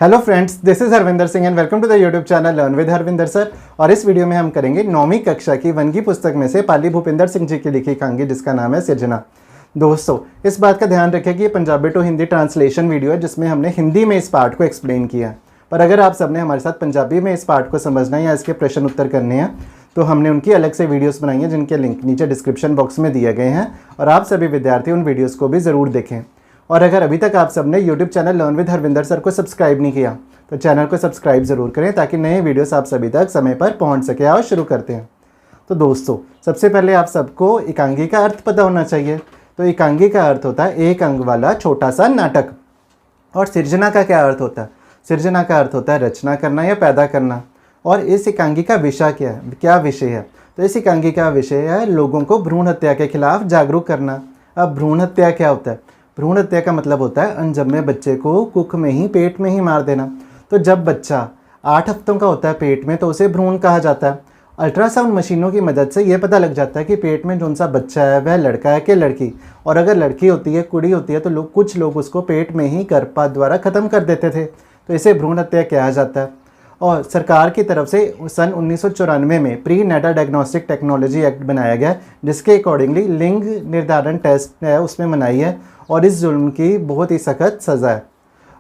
Hello friends, this is Harvinder Singh and welcome to the YouTube channel learn with Harvinder sir. और इस video में हम करेंगे 9वीं कक्षा की वन की पुस्तक में से पाली भूपिंदर सिंह जी की लिखी एकांगी जिसका नाम है सिरजना। दोस्तों, इस बात का ध्यान रखें कि ये Punjabi to Hindi translation video है जिसमें हमने हिंदी में इस पार्ट को एक्सप्लेन किया। पर अगर आप सबने हमारे साथ पंजाबी में इस पार्ट को समझना है या इसके प्रश्न उत्तर करने हैं तो हमने उनकी अलग से वीडियोस बनाई हैं जिनके लिंक नीचे डिस्क्रिप्शन बॉक्स में दिए गए हैं और आप सभी विद्यार्थी उन वीडियोस को भी ज़रूर देखें। और अगर अभी तक आप सबने YouTube channel learn with Harvinder sir को सब्सक्राइब नहीं किया तो चैनल को सब्सक्राइब ज़रूर करें ताकि नए वीडियोस आप सभी तक समय पर पहुंच सके। आओ शुरू करते हैं। तो दोस्तों, सबसे पहले आप सबको एकांगी का अर्थ पता होना चाहिए। तो एकांगी का अर्थ होता है एक अंग वाला छोटा सा नाटक। और सिरजना का क्या अर्थ होता है? सिरजना का अर्थ होता है रचना करना या पैदा करना। और इस एकांगी का विषय क्या है? क्या विषय है? तो इस एकांगी का विषय है लोगों को भ्रूण हत्या के खिलाफ जागरूक करना। अब भ्रूण हत्या क्या होता है? भ्रूण हत्या का मतलब होता है अनजन्मे बच्चे को कुख में ही, पेट में ही मार देना। तो जब बच्चा 8 हफ्तों का होता है पेट में तो उसे भ्रूण कहा जाता है। अल्ट्रासाउंड मशीनों की मदद से यह पता लग जाता है कि पेट में कौन सा बच्चा है वह लड़का है कि लड़की। और अगर लड़की होती है, कुड़ी होती है तो कुछ लोग उसको पेट में ही गर्भपात द्वारा ख़त्म कर देते थे। तो इसे भ्रूण हत्या कहा जाता है। और सरकार की तरफ से सन 1994 में prenatal diagnostic technology act बनाया गया जिसके अकॉर्डिंगली लिंग निर्धारण टेस्ट है उसमें मनाही है और इस जुल्म की बहुत ही सख्त सज़ा है।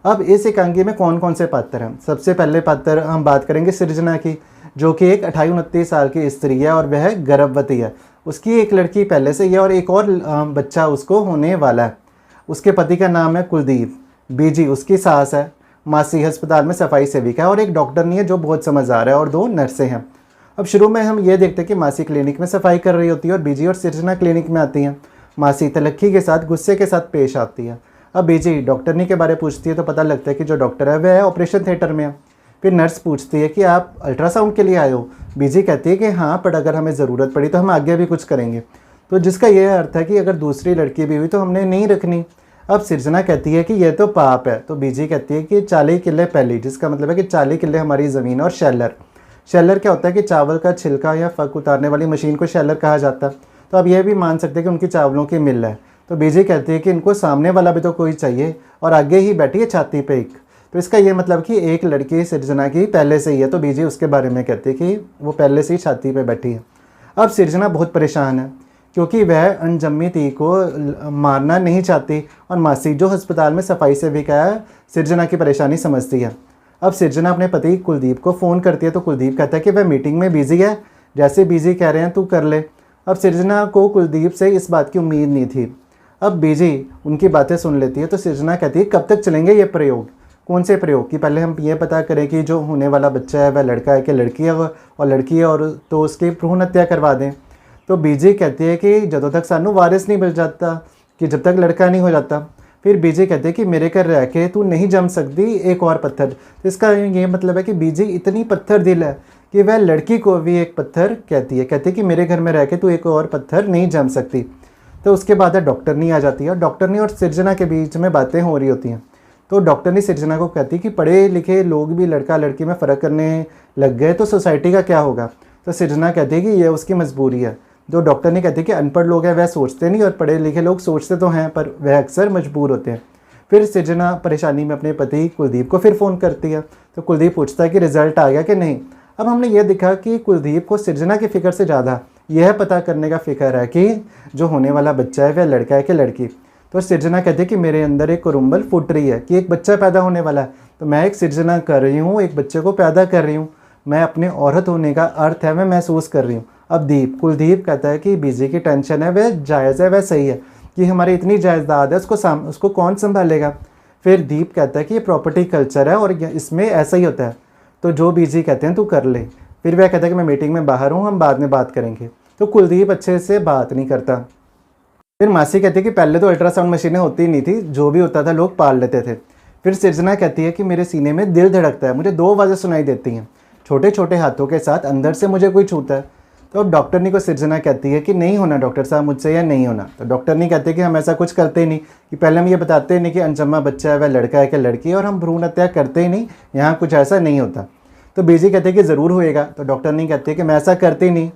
अब इस एकांगी में कौन कौन से पात्र हैं? सबसे पहले पात्र हम बात करेंगे सिरजना की, जो कि एक 28-29 साल की स्त्री है और वह गर्भवती है। उसकी एक लड़की पहले से ही है और एक और बच्चा उसको होने वाला है। उसके पति का नाम है कुलदीप। बीजी उसकी सास है। मासी अस्पताल में सफाई सेविका है और एक डॉक्टर नहीं है जो बहुत समझदार है और 2 नर्सें हैं। अब शुरू में हम ये देखते हैं कि मासी क्लिनिक में सफाई कर रही होती है और बीजी और सिरजना क्लिनिक में आती हैं। मासी तलखी के साथ गुस्से के साथ पेश आती है। अब बीजी डॉक्टरनी के बारे पूछती है तो पता लगता है कि जो डॉक्टर है वह ऑपरेशन थिएटर में है। फिर नर्स पूछती है कि आप अल्ट्रासाउंड के लिए आए हो? बीजी कहती है कि हाँ, पर अगर हमें ज़रूरत पड़ी तो हम आगे भी कुछ करेंगे। तो जिसका यह अर्थ है कि अगर दूसरी लड़की भी हुई तो हमने नहीं रखनी। अब सिरजना कहती है कि यह तो पाप है। तो बीजी कहती है कि 40 किले पहली, जिसका मतलब है कि 40 किले हमारी ज़मीन। और शैलर, शैलर क्या होता है कि चावल का छिलका या फक उतारने वाली मशीन को शैलर कहा जाता है। तो अब यह भी मान सकते हैं कि उनकी चावलों की मिल है। तो बीजी कहती है कि इनको सामने वाला भी तो कोई चाहिए और आगे ही बैठी है छाती पे एक। तो इसका ये मतलब कि एक लड़की सिरजना की पहले से ही है। तो बीजी उसके बारे में कहती है कि वो पहले से ही छाती पे बैठी है। अब सिरजना बहुत परेशान है क्योंकि वह अनजन्मी ती को मारना नहीं चाहती और मासी जो अस्पताल में सफाई सेविका है सिरजना की परेशानी समझती है। अब सिरजना अपने पति कुलदीप को फ़ोन करती है तो कुलदीप कहता है कि वह मीटिंग में बिजी है, जैसे बिजी कह रहे हैं तू कर ले। अब सिरजना को कुलदीप से इस बात की उम्मीद नहीं थी। अब बीजी उनकी बातें सुन लेती है तो सिरजना कहती है कब तक चलेंगे ये प्रयोग? कौन से प्रयोग? कि पहले हम ये पता करें कि जो होने वाला बच्चा है वह लड़का है कि लड़की है, और लड़की है और तो उसकी भ्रूण हत्या करवा दें। तो बीजी कहती है कि जब तक सानू वारिस नहीं मिल जाता, कि जब तक लड़का नहीं हो जाता। फिर बीजी कहती है कि मेरे घर रह के तू नहीं जम सकती एक और पत्थर। तो इसका ये मतलब है कि बीजी इतनी पत्थर दिल है कि वह लड़की को भी एक पत्थर कहती है कि मेरे घर में रह के तू एक और पत्थर नहीं जम सकती। तो उसके बाद डॉक्टरनी आ जाती है और डॉक्टरनी और सिरजना के बीच में बातें हो रही होती हैं। तो डॉक्टरनी सिरजना को कहती है कि पढ़े लिखे लोग भी लड़का लड़की में फ़र्क करने लग गए तो सोसाइटी का क्या होगा? तो सिरजना कहती है कि यह उसकी मजबूरी है। जो डॉक्टरनी कहती है कि अनपढ़ लोग हैं वह सोचते नहीं और पढ़े लिखे लोग सोचते तो हैं पर वह अक्सर मजबूर होते हैं। फिर सिरजना परेशानी में अपने पति कुलदीप को फिर फ़ोन करती है तो कुलदीप पूछता है कि रिज़ल्ट आ गया कि नहीं। अब हमने ये देखा कि कुलदीप को सिरजना की फ़िक्र से ज़्यादा यह पता करने का फ़िक्र है कि जो होने वाला बच्चा है वह लड़का है कि लड़की। तो सिरजना कहती है कि मेरे अंदर एक कुरुम्बल फूट रही है कि एक बच्चा पैदा होने वाला है। तो मैं एक सिरजना कर रही हूँ, एक बच्चे को पैदा कर रही हूँ। मैं अपने औरत होने का अर्थ है मैं महसूस कर रही हूँ। अब कुलदीप कहता है कि बीजी की टेंशन है वह जायज़ है, वह सही है कि हमारी इतनी जायदाद है उसको कौन संभालेगा। फिर दीप कहता है कि ये प्रॉपर्टी कल्चर है और इसमें ऐसा ही होता है। तो जो बीजी कहते हैं तू कर ले। फिर वह कहता है कि मैं मीटिंग में बाहर हूँ, हम बाद में बात करेंगे। तो कुलदीप अच्छे से बात नहीं करता। फिर मासी कहती है कि पहले तो अल्ट्रासाउंड मशीनें होती नहीं थी, जो भी होता था लोग पाल लेते थे। फिर सिरजना कहती है कि मेरे सीने में दिल धड़कता है, मुझे 2 आवाज़ें सुनाई देती हैं, छोटे छोटे हाथों के साथ अंदर से मुझे कोई छूता है। तो अब डॉक्टरनी को सिरजना कहती है कि नहीं होना डॉक्टर साहब मुझसे या नहीं होना। तो डॉक्टरनी कहती है कि हम ऐसा कुछ करते ही नहीं, कि पहले हम ये बताते ही नहीं कि अनजन्मा बच्चा है वह लड़का है कि लड़की है और हम भ्रूण हत्या करते ही नहीं, यहाँ कुछ ऐसा नहीं होता। तो बीजी कहते हैं कि ज़रूर होएगा। तो डॉक्टरनी कहती है कि मैं ऐसा करती ही नहीं।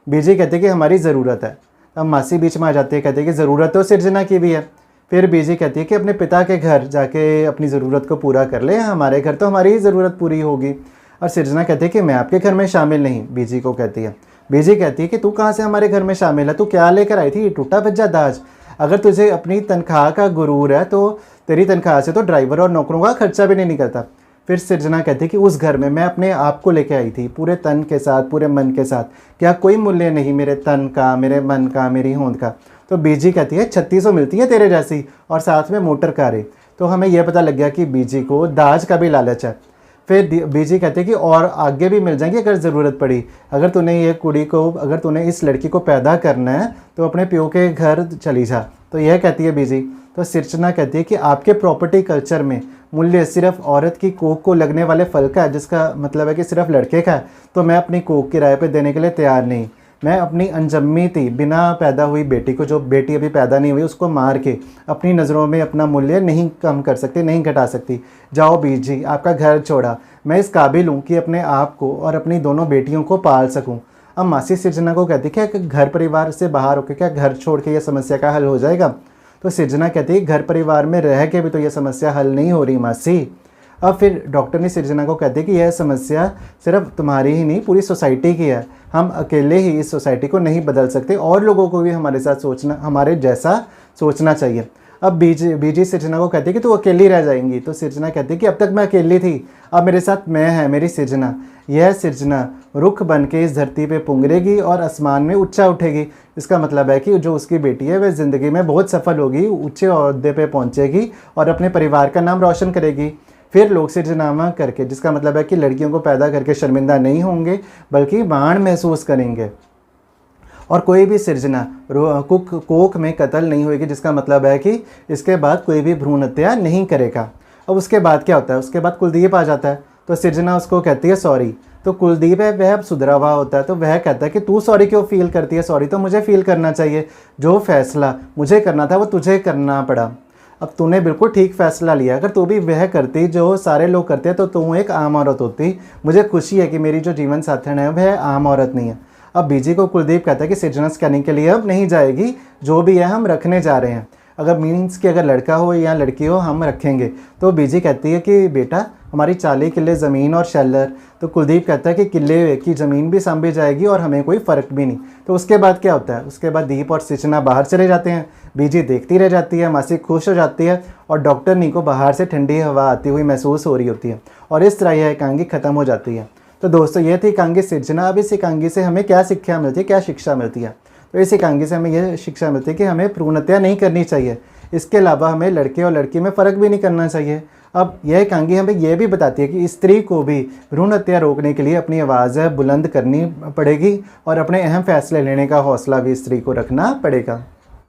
बीजी कहते हैं कि हमारी ज़रूरत है। अब मासी बीच में आ जाती है, कहते हैं कि ज़रूरत तो सिरजना की भी है। फिर बीजी कहती है कि अपने पिता के घर जाके अपनी ज़रूरत को पूरा कर ले, हमारे घर तो हमारी ही ज़रूरत पूरी होगी। और सृजना कहती है कि मैं आपके घर में शामिल नहीं, बीजी को कहती है। बीजी कहती है कि तू कहाँ से हमारे घर में शामिल है, तू क्या लेकर आई थी, ये टूटा भज्जा दाज। अगर तुझे अपनी तनख्वाह का गुरूर है तो तेरी तनख्वाह से तो ड्राइवर और नौकरों का खर्चा भी नहीं निकलता। फिर सृजना कहती है कि उस घर में मैं अपने आप को लेके आई थी, पूरे तन के साथ, पूरे मन के साथ। क्या कोई मूल्य नहीं मेरे तन का, मेरे मन का, मेरी होंद का? तो बीजी कहती है 3600 मिलती है तेरे जैसी, और साथ में मोटर कारें। तो हमें यह पता लग गया कि बीजी को दाज का भी लालच है। फिर बीजी कहते हैं कि और आगे भी मिल जाएंगे अगर ज़रूरत पड़ी। अगर तूने इस लड़की को पैदा करना है तो अपने प्यो के घर चली जा। तो यह कहती है बीजी। तो सृजना कहती है कि आपके प्रॉपर्टी कल्चर में मूल्य सिर्फ औरत की कोख को लगने वाले फल का है, जिसका मतलब है कि सिर्फ लड़के का है। तो मैं अपनी कोख किराए पे देने के लिए तैयार नहीं। मैं अपनी अनजम्मी थी, बिना पैदा हुई बेटी को, जो बेटी अभी पैदा नहीं हुई, उसको मार के अपनी नज़रों में अपना मूल्य नहीं कम कर सकती, नहीं घटा सकती। जाओ बीजी, आपका घर छोड़ा। मैं इस काबिल हूँ कि अपने आप को और अपनी दोनों बेटियों को पाल सकूँ। अब मासी सृजना को कहती है कि घर परिवार से बाहर होकर क्या घर छोड़ के यह समस्या का हल हो जाएगा? तो सृजना कहती है घर परिवार में रह के भी तो यह समस्या हल नहीं हो रही मासी। अब फिर डॉक्टर ने सृजना को कहते कि यह समस्या सिर्फ तुम्हारी ही नहीं, पूरी सोसाइटी की है। हम अकेले ही इस सोसाइटी को नहीं बदल सकते, और लोगों को भी हमारे जैसा सोचना चाहिए। अब बीजी सृजना को कहती है कि तू अकेली रह जाएंगी। तो सृजना कहती है कि अब तक मैं अकेली थी, अब मेरे साथ मैं है, मेरी सृजना। यह सृजना रुख बन के इस धरती पे पुंगरेगी और आसमान में ऊंचा उठेगी। इसका मतलब है कि जो उसकी बेटी है वह ज़िंदगी में बहुत सफल होगी, ऊंचे ओहदे पे पहुंचेगी और अपने परिवार का नाम रोशन करेगी। फिर लोग सृजनामा करके, जिसका मतलब है कि लड़कियों को पैदा करके शर्मिंदा नहीं होंगे, बल्कि माण महसूस करेंगे। और कोई भी सृजना कोख में कत्ल नहीं होगी, जिसका मतलब है कि इसके बाद कोई भी भ्रूण हत्या नहीं करेगा। अब उसके बाद क्या होता है? उसके बाद कुलदीप आ जाता है। तो सृजना उसको कहती है सॉरी। तो कुलदीप है वह अब सुधरा हुआ होता है, तो वह कहता है कि तू सॉरी क्यों फील करती है? सॉरी तो मुझे फील करना चाहिए, जो फैसला मुझे करना था वो तुझे करना पड़ा। अब तूने बिल्कुल ठीक फैसला लिया। अगर तू भी वह करती जो सारे लोग करते हैं तो तू एक आम औरत होती। मुझे खुशी है कि मेरी जो जीवन साथी है वह आम औरत नहीं है। अब बीजी को कुलदीप कहता है कि सृजना स्कैनिंग के लिए अब नहीं जाएगी, जो भी है हम रखने जा रहे हैं। अगर मीन्स कि अगर लड़का हो या लड़की हो हम रखेंगे। तो बीजी कहती है कि बेटा हमारी 40 किले ज़मीन और शेल्टर। तो कुलदीप कहता है कि किले की ज़मीन भी सांभी जाएगी और हमें कोई फ़र्क भी नहीं। तो उसके बाद क्या होता है? उसके बाद दीप और सृजना बाहर चले जाते हैं। बीजी देखती रह जाती है, मासी खुश हो जाती है और डॉक्टर नी को बाहर से ठंडी हवा आती हुई महसूस हो रही होती है। और इस तरह यह एकांगी ख़त्म हो जाती है। तो दोस्तों ये थी एकांगी सृजना। अब इस एकांगी से हमें क्या शिक्षा मिलती है, क्या शिक्षा मिलती है? तो इस एकांगी से हमें यह शिक्षा मिलती है कि हमें भ्रूण हत्या नहीं करनी चाहिए। इसके अलावा हमें लड़के और लड़की में फ़र्क भी नहीं करना चाहिए। अब यह एकांगी हमें यह भी बताती है कि स्त्री को भी भ्रूण हत्या रोकने के लिए अपनी आवाज़ बुलंद करनी पड़ेगी और अपने अहम फैसले लेने का हौसला भी स्त्री को रखना पड़ेगा।